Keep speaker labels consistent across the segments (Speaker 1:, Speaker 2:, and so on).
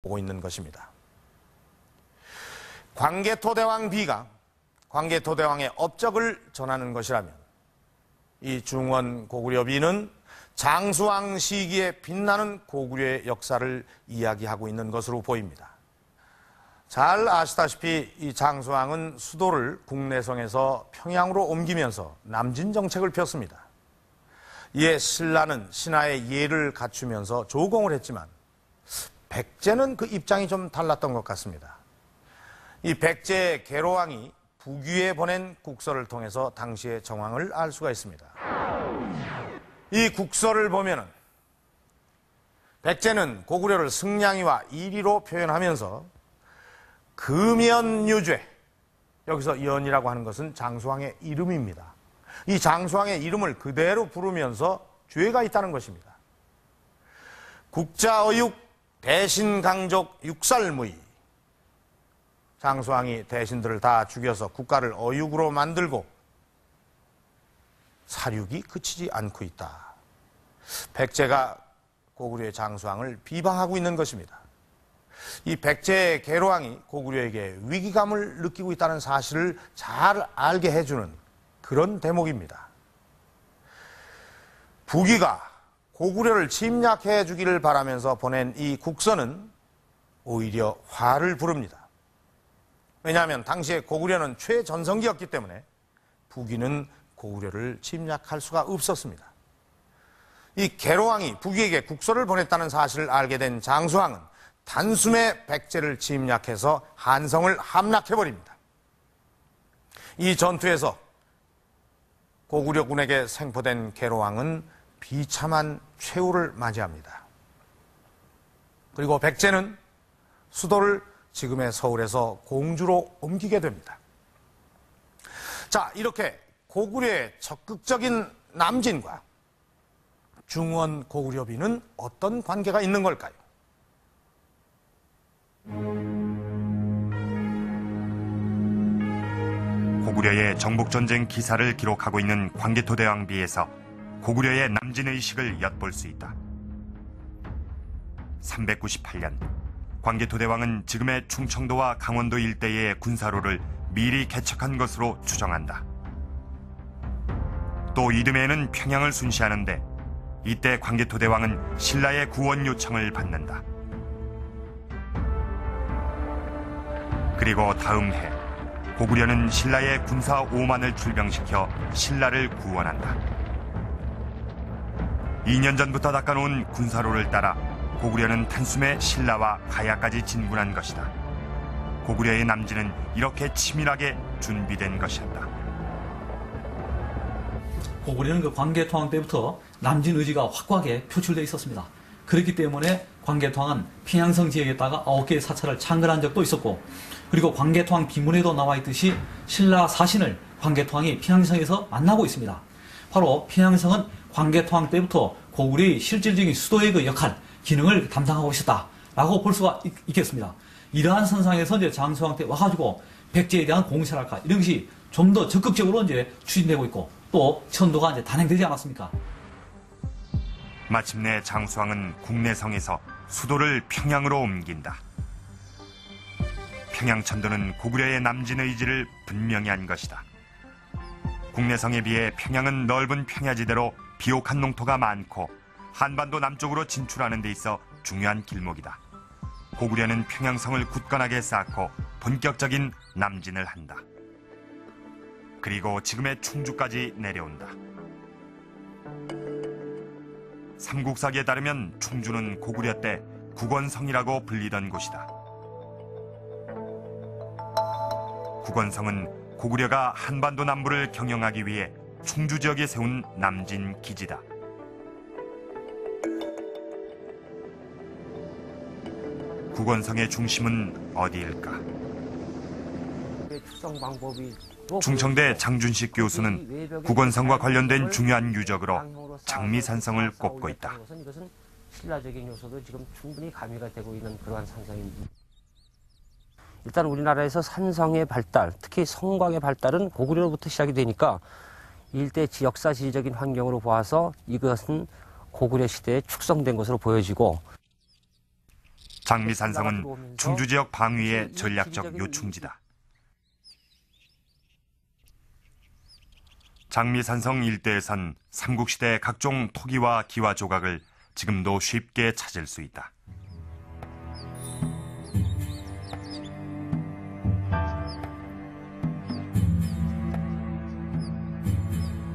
Speaker 1: 보고 있는 것입니다. 광개토대왕 비가 광개토대왕의 업적을 전하는 것이라면 이 중원 고구려 비는 장수왕 시기에 빛나는 고구려의 역사를 이야기하고 있는 것으로 보입니다. 잘 아시다시피 이 장수왕은 수도를 국내성에서 평양으로 옮기면서 남진 정책을 폈습니다. 이에 신라는 신하의 예를 갖추면서 조공을 했지만 백제는 그 입장이 좀 달랐던 것 같습니다. 이 백제의 계로왕이 북위에 보낸 국서를 통해서 당시의 정황을 알 수가 있습니다. 이 국서를 보면은 백제는 고구려를 승냥이와 이리로 표현하면서 금연유죄, 여기서 연이라고 하는 것은 장수왕의 이름입니다. 이 장수왕의 이름을 그대로 부르면서 죄가 있다는 것입니다. 국자어육 대신강족 육살무의, 장수왕이 대신들을 다 죽여서 국가를 어육으로 만들고 사륙이 그치지 않고 있다. 백제가 고구려의 장수왕을 비방하고 있는 것입니다. 이 백제의 계로왕이 고구려에게 위기감을 느끼고 있다는 사실을 잘 알게 해주는 그런 대목입니다. 북위가 고구려를 침략해 주기를 바라면서 보낸 이 국서는 오히려 화를 부릅니다. 왜냐하면 당시에 고구려는 최전성기였기 때문에 북위는 고구려를 침략할 수가 없었습니다. 이 계로왕이 북위에게 국서를 보냈다는 사실을 알게 된 장수왕은 단숨에 백제를 침략해서 한성을 함락해버립니다. 이 전투에서 고구려군에게 생포된 계로왕은 비참한 최후를 맞이합니다. 그리고 백제는 수도를 지금의 서울에서 공주로 옮기게 됩니다. 자, 이렇게 고구려의 적극적인 남진과 중원 고구려비는 어떤 관계가 있는 걸까요?
Speaker 2: 고구려의 정복전쟁 기사를 기록하고 있는 광개토대왕비에서 고구려의 남진의식을 엿볼 수 있다. 398년 광개토대왕은 지금의 충청도와 강원도 일대의 군사로를 미리 개척한 것으로 추정한다. 또 이듬해에는 평양을 순시하는데 이때 광개토대왕은 신라의 구원 요청을 받는다. 그리고 다음 해 고구려는 신라의 군사 5만을 출병시켜 신라를 구원한다. 2년 전부터 닦아놓은 군사로를 따라 고구려는 단숨에 신라와 가야까지 진군한 것이다. 고구려의 남진은 이렇게 치밀하게 준비된 것이었다.
Speaker 3: 고구려는 그 광개토왕 때부터 남진 의지가 확고하게 표출되어 있었습니다. 그렇기 때문에 광개토왕은 평양성 지역에다가 9개의 사찰을 창건한 적도 있었고, 그리고 광개토왕 비문에도 나와 있듯이 신라 사신을 광개토왕이 평양성에서 만나고 있습니다. 바로 평양성은 광개토왕 때부터 고구려의 실질적인 수도의 그 역할, 기능을 담당하고 있었다라고 볼 수가 있겠습니다. 이러한 선상에서 이제 장수왕 때 와가지고 백제에 대한 공세랄까 이런 것이 좀 더 적극적으로 이제 추진되고 있고, 또 천도가 이제 단행되지 않았습니까?
Speaker 2: 마침내 장수왕은 국내성에서 수도를 평양으로 옮긴다. 평양천도는 고구려의 남진 의지를 분명히 한 것이다. 국내성에 비해 평양은 넓은 평야지대로 비옥한 농토가 많고 한반도 남쪽으로 진출하는 데 있어 중요한 길목이다. 고구려는 평양성을 굳건하게 쌓고 본격적인 남진을 한다. 그리고 지금의 충주까지 내려온다. 삼국사기에 따르면 충주는 고구려 때 국원성이라고 불리던 곳이다. 국원성은 고구려가 한반도 남부를 경영하기 위해 충주 지역에 세운 남진 기지다. 국원성의 중심은 어디일까? 충청대 장준식 교수는 국원성과 관련된 중요한 유적으로 장미산성을 꼽고 있다.
Speaker 4: 이것은 신라적인 요소도 지금 충분히 가미가 되고 있는 그러한 산성입니다. 일단 우리나라에서 산성의 발달, 특히 성곽의 발달은 고구려로부터 시작이 되니까 일대 역사 지리적인 환경으로 보아서 이것은 고구려 시대에 축성된 것으로 보여지고,
Speaker 2: 장미산성은 충주 지역 방위의 전략적 요충지다. 장미산성 일대에선 삼국시대 각종 토기와 기와 조각을 지금도 쉽게 찾을 수 있다.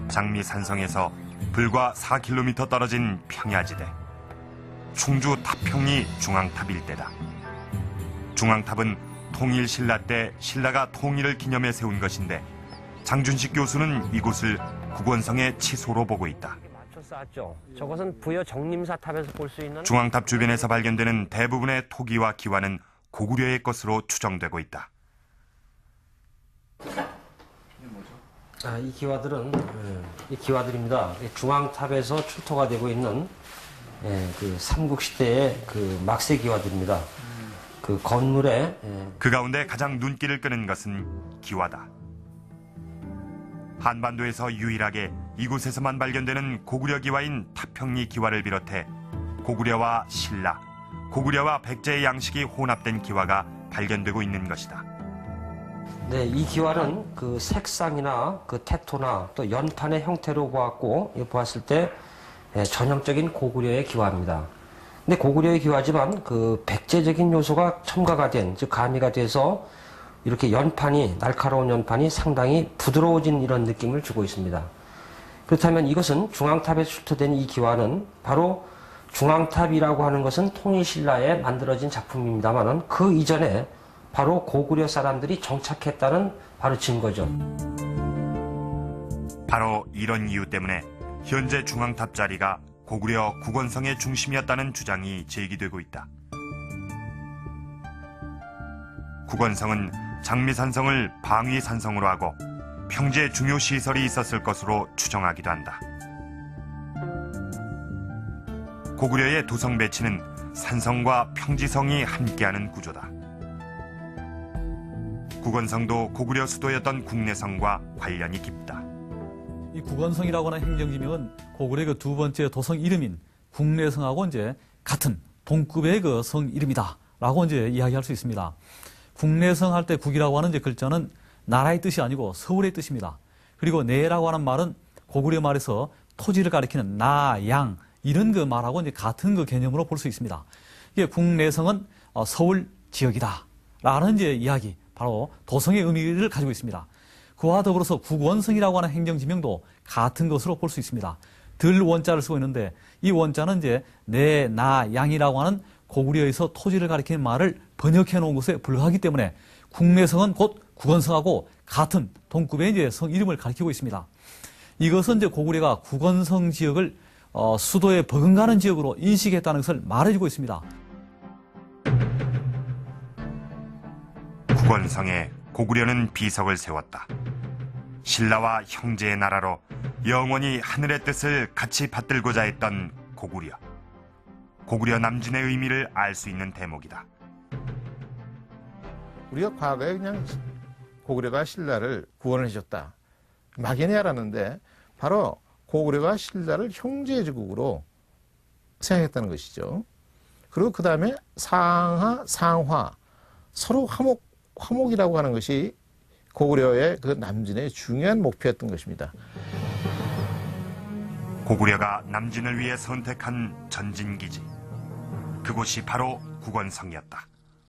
Speaker 2: 장미산성에서 불과 4km 떨어진 평야지대. 충주 탑평리 중앙탑 일대다. 중앙탑은 통일 신라 때 신라가 통일을 기념해 세운 것인데 장준식 교수는 이곳을 국원성의 치소로 보고 있다.
Speaker 4: 맞춰 쌓았죠. 저것은 부여 정림사탑에서 볼 수 있는
Speaker 2: 중앙탑 주변에서 발견되는 대부분의 토기와 기와는 고구려의 것으로 추정되고 있다.
Speaker 4: 이 기와들은 이 기와들입니다. 중앙탑에서 출토가 되고 있는 그 삼국시대의 그 막새 기와들입니다. 그 건물에
Speaker 2: 그 가운데 가장 눈길을 끄는 것은 기와다. 한반도에서 유일하게 이곳에서만 발견되는 고구려 기와인 탑평리 기와를 비롯해 고구려와 신라, 고구려와 백제의 양식이 혼합된 기와가 발견되고 있는 것이다.
Speaker 4: 네, 이 기와는 그 색상이나 그 태토나 또 연판의 형태로 보았을 때 전형적인 고구려의 기와입니다. 근데 고구려의 기와지만 그 백제적인 요소가 첨가가 된, 즉 가미가 돼서 이렇게 연판이, 날카로운 연판이 상당히 부드러워진 이런 느낌을 주고 있습니다. 그렇다면 이것은 중앙탑에 출토된 이 기와는 바로 중앙탑이라고 하는 것은 통일신라에 만들어진 작품입니다만은 그 이전에 바로 고구려 사람들이 정착했다는 바로 증거죠.
Speaker 2: 바로 이런 이유 때문에 현재 중앙탑 자리가 고구려 국원성의 중심이었다는 주장이 제기되고 있다. 국원성은 장미산성을 방위산성으로 하고 평지에 중요 시설이 있었을 것으로 추정하기도 한다. 고구려의 도성 배치는 산성과 평지성이 함께하는 구조다. 국원성도 고구려 수도였던 국내성과 관련이 깊다.
Speaker 3: 이 국원성이라고 하는 행정지명은 고구려의 그 두 번째 도성 이름인 국내성하고 이제 같은 동급의 그 성 이름이다라고 이제 이야기할 수 있습니다. 국내성 할 때 국이라고 하는 이제 글자는 나라의 뜻이 아니고 서울의 뜻입니다. 그리고 내라고 하는 말은 고구려 말에서 토지를 가리키는 나, 양 이런 그 말하고 이제 같은 그 개념으로 볼 수 있습니다. 이게 국내성은 서울 지역이다라는 이제 이야기, 바로 도성의 의미를 가지고 있습니다. 그와 더불어서 국원성이라고 하는 행정지명도 같은 것으로 볼 수 있습니다. 들 원자를 쓰고 있는데 이 원자는 이제 내, 나, 양이라고 하는 고구려에서 토지를 가리키는 말을 번역해 놓은 것에 불과하기 때문에 국내성은 곧 국원성하고 같은 동급의 이제 성 이름을 가리키고 있습니다. 이것은 이제 고구려가 국원성 지역을 수도에 버금가는 지역으로 인식했다는 것을 말해주고 있습니다.
Speaker 2: 국원성에 고구려는 비석을 세웠다. 신라와 형제의 나라로 영원히 하늘의 뜻을 같이 받들고자 했던 고구려. 고구려 남진의 의미를 알 수 있는 대목이다.
Speaker 5: 우리가 과거에 그냥 고구려가 신라를 구원을 해줬다, 막연히 알았는데 바로 고구려가 신라를 형제제국으로 생각했다는 것이죠. 그리고 그 다음에 상하, 상화, 서로 화목이라고 하는 것이 고구려의 그 남진의 중요한 목표였던 것입니다.
Speaker 2: 고구려가 남진을 위해 선택한 전진기지. 그곳이 바로 국원성이었다.